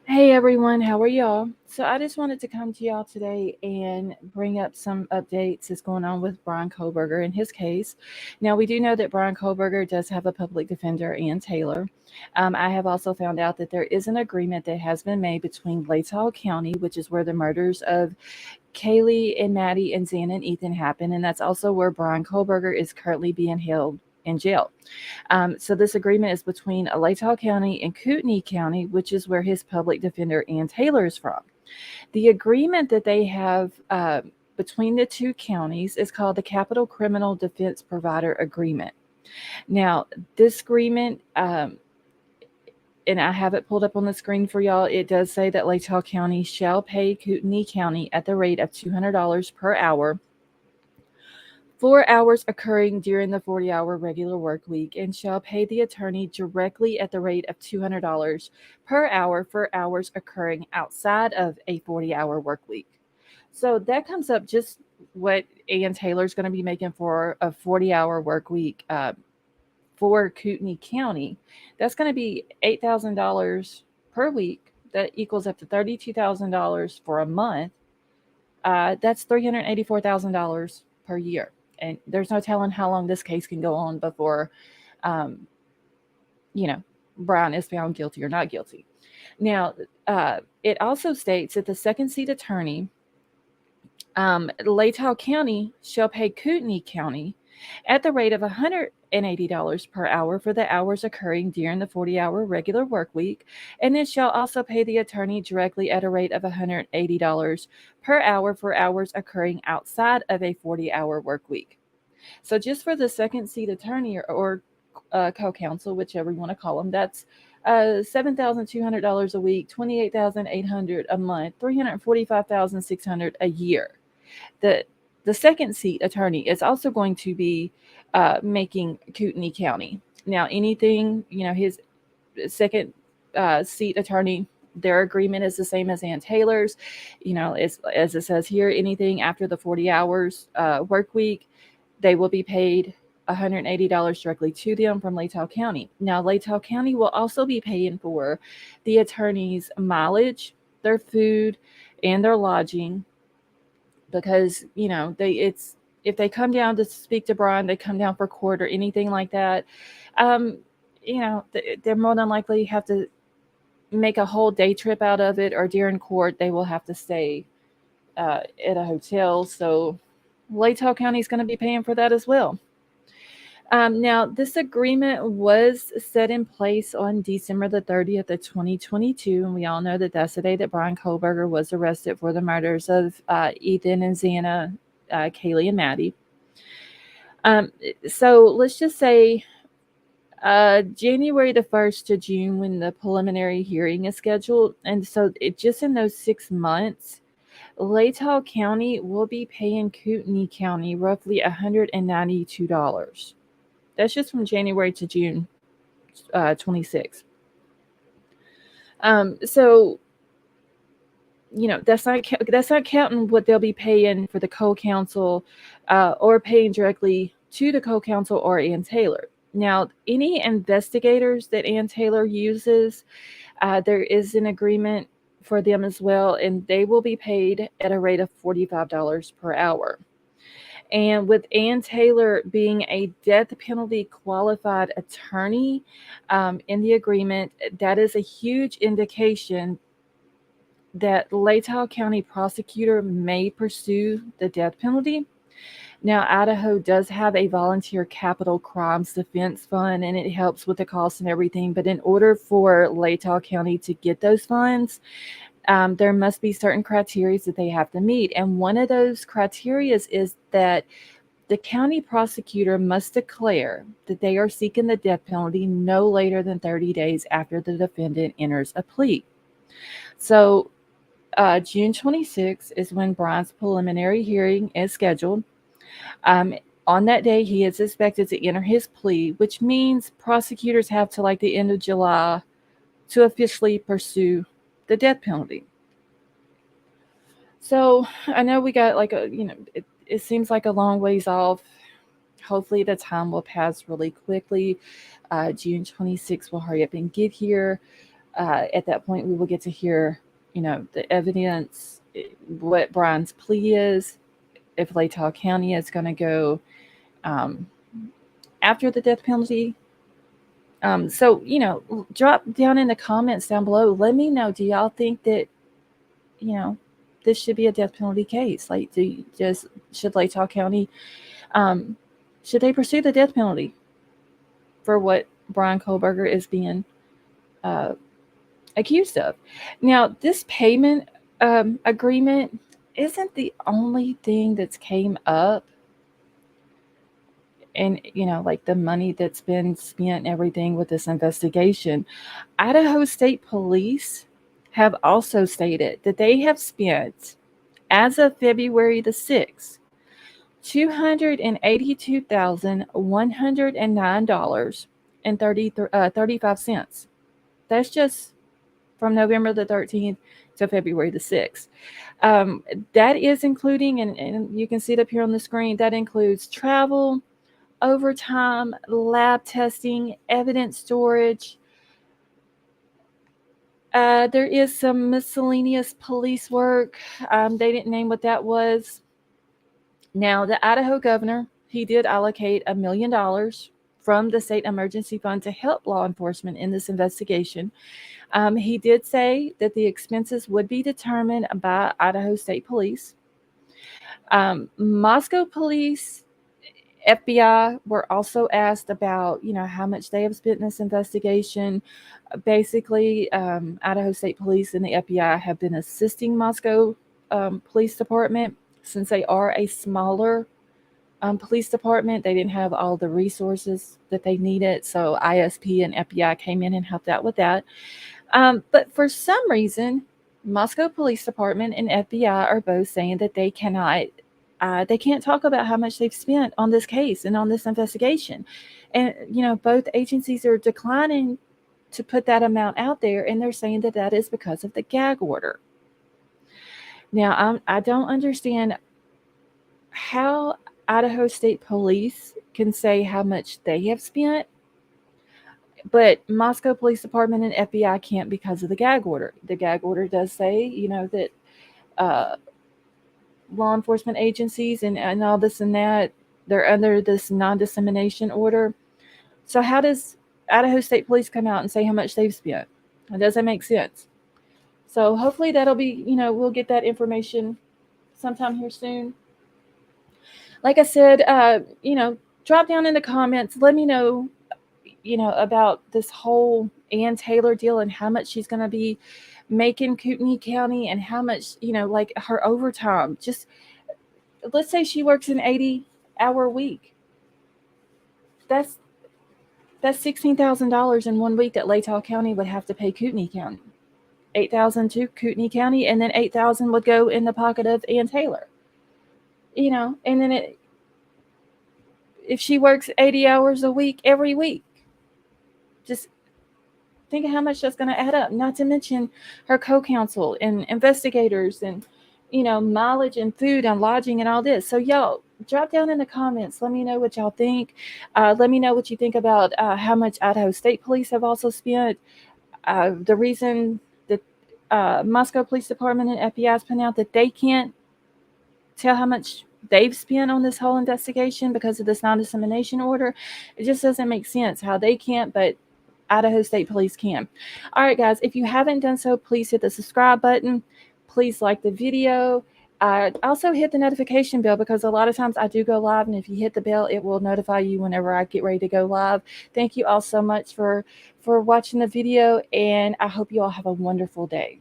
Hey everyone, how are y'all? So I just wanted to come to y'all today and bring up some updates that's going on with Bryan Kohberger in his case. Now we do know that Bryan Kohberger does have a public defender and Taylor. I have also found out that there is an agreement that has been made between Latah County, which is where the murders of Kaylee and Maddie and Xana and Ethan happened, and that's also where Bryan Kohberger is currently being held in jail. So this agreement is between Latah County and Kootenai County, which is where his public defender Ann Taylor is from. The agreement that they have between the two counties is called the Capital Criminal Defense Provider Agreement. Now, this agreement, and I have it pulled up on the screen for y'all, it does say that Latah County shall pay Kootenai County at the rate of $200 per hour 4 hours occurring during the 40-hour regular work week, and shall pay the attorney directly at the rate of $200 per hour for hours occurring outside of a 40-hour work week. So that comes up just what Ann Taylor's going to be making for a 40-hour work week for Kootenai County. That's going to be $8,000 per week. That equals up to $32,000 for a month. That's $384,000 per year. And there's no telling how long this case can go on before, um, you know, Bryan is found guilty or not guilty. Now, it also states that the second seat attorney, Latah County, shall pay Kootenai County at the rate of $180 per hour for the hours occurring during the 40-hour regular work week, and it shall also pay the attorney directly at a rate of $180 per hour for hours occurring outside of a 40-hour work week. So just for the second seat attorney or co-counsel, whichever you want to call them, that's $7,200 a week, 28,800 a month, 345,600 a year. The the second seat attorney is also going to be making Kootenai County. Now, anything, his second seat attorney, their agreement is the same as Ann Taylor's. As it says here, anything after the 40 hours work week, they will be paid $180 directly to them from Latah County. Now, Latah County will also be paying for the attorney's mileage, their food, and their lodging, because if they come down to speak to Bryan, they come down for court or anything like that. Um, they're more than likely have to make a whole day trip out of it, or during court they will have to stay at a hotel. So Latah County is going to be paying for that as well. Now, this agreement was set in place on December the 30th of 2022, and we all know that that's the day that Bryan Kohberger was arrested for the murders of Ethan and Xana, Kaylee and Maddie. So let's just say January the 1st to June when the preliminary hearing is scheduled, and so just in those 6 months, Latah County will be paying Kootenai County roughly $192. That's just from January to June 26. So that's not counting what they'll be paying for the co-counsel, or paying directly to the co-counsel or Ann Taylor. Now, any investigators that Ann Taylor uses, there is an agreement for them as well, and they will be paid at a rate of $45 per hour. And with Ann Taylor being a death penalty qualified attorney in the agreement, that is a huge indication that Latah County prosecutor may pursue the death penalty. Now, Idaho does have a volunteer capital crimes defense fund, and it helps with the costs and everything. But in order for Latah County to get those funds, there must be certain criteria that they have to meet. And one of those criteria is that the county prosecutor must declare that they are seeking the death penalty no later than 30 days after the defendant enters a plea. So, June 26th is when Bryan's preliminary hearing is scheduled. Um, on that day, he is expected to enter his plea, which means prosecutors have to like the end of July to officially pursue the death penalty. So I know we got it seems like a long ways off. Hopefully the time will pass really quickly. June 26th will hurry up and get here. At that point, we will get to hear, the evidence, what Bryan's plea is, if Latah County is going to go um, after the death penalty. So, drop down in the comments down below. Let me know. Do y'all think that, you know, this should be a death penalty case? Like, should Latah County, um, should they pursue the death penalty for what Bryan Kohberger is being uh, accused of? Now, this payment agreement isn't the only thing that's came up, and like the money that's been spent and everything with this investigation. Idaho State Police have also stated that they have spent, as of February the 6th, $282,109 and 35 cents. That's just from November the 13th to February the 6th. Um, that is including, and you can see it up here on the screen, that includes travel, overtime, lab testing, evidence storage. There is some miscellaneous police work. They didn't name what that was. Now, the Idaho governor, he did allocate $1 million from the state emergency fund to help law enforcement in this investigation. He did say that the expenses would be determined by Idaho State Police. Moscow Police, FBI were also asked about, how much they have spent in this investigation. Basically, Idaho State Police and the FBI have been assisting Moscow Police Department since they are a smaller police department. They didn't have all the resources that they needed, so ISP and FBI came in and helped out with that. But for some reason, Moscow Police Department and FBI are both saying that they can't talk about how much they've spent on this case and on this investigation. And, both agencies are declining to put that amount out there, and they're saying that that is because of the gag order. Now, I don't understand how Idaho State Police can say how much they have spent, but Moscow Police Department and FBI can't because of the gag order. The gag order does say, that law enforcement agencies and all this and that, they're under this non-dissemination order. So how does Idaho State Police come out and say how much they've spent? It doesn't make sense. So hopefully that'll be, we'll get that information sometime here soon. Like I said, drop down in the comments. Let me know, about this whole Ann Taylor deal and how much she's going to be making Kootenai County and how much, like her overtime. Just let's say she works an 80-hour week. That's $16,000 in 1 week that Latah County would have to pay Kootenai County. $8,000 to Kootenai County, and then $8,000 would go in the pocket of Ann Taylor. And then if she works 80 hours a week every week, just think of how much that's going to add up. Not to mention her co-counsel and investigators and mileage and food and lodging and all this. So y'all drop down in the comments. Let me know what y'all think. Let me know what you think about how much Idaho State Police have also spent. The reason that Moscow Police Department and FBI has put out that they can't tell how much they've spent on this whole investigation because of this non-dissemination order. It just doesn't make sense how they can't, but Idaho State Police can. All right, guys, if you haven't done so, please hit the subscribe button. Please like the video. Also hit the notification bell because a lot of times I do go live, and if you hit the bell, it will notify you whenever I get ready to go live. Thank you all so much for watching the video, and I hope you all have a wonderful day.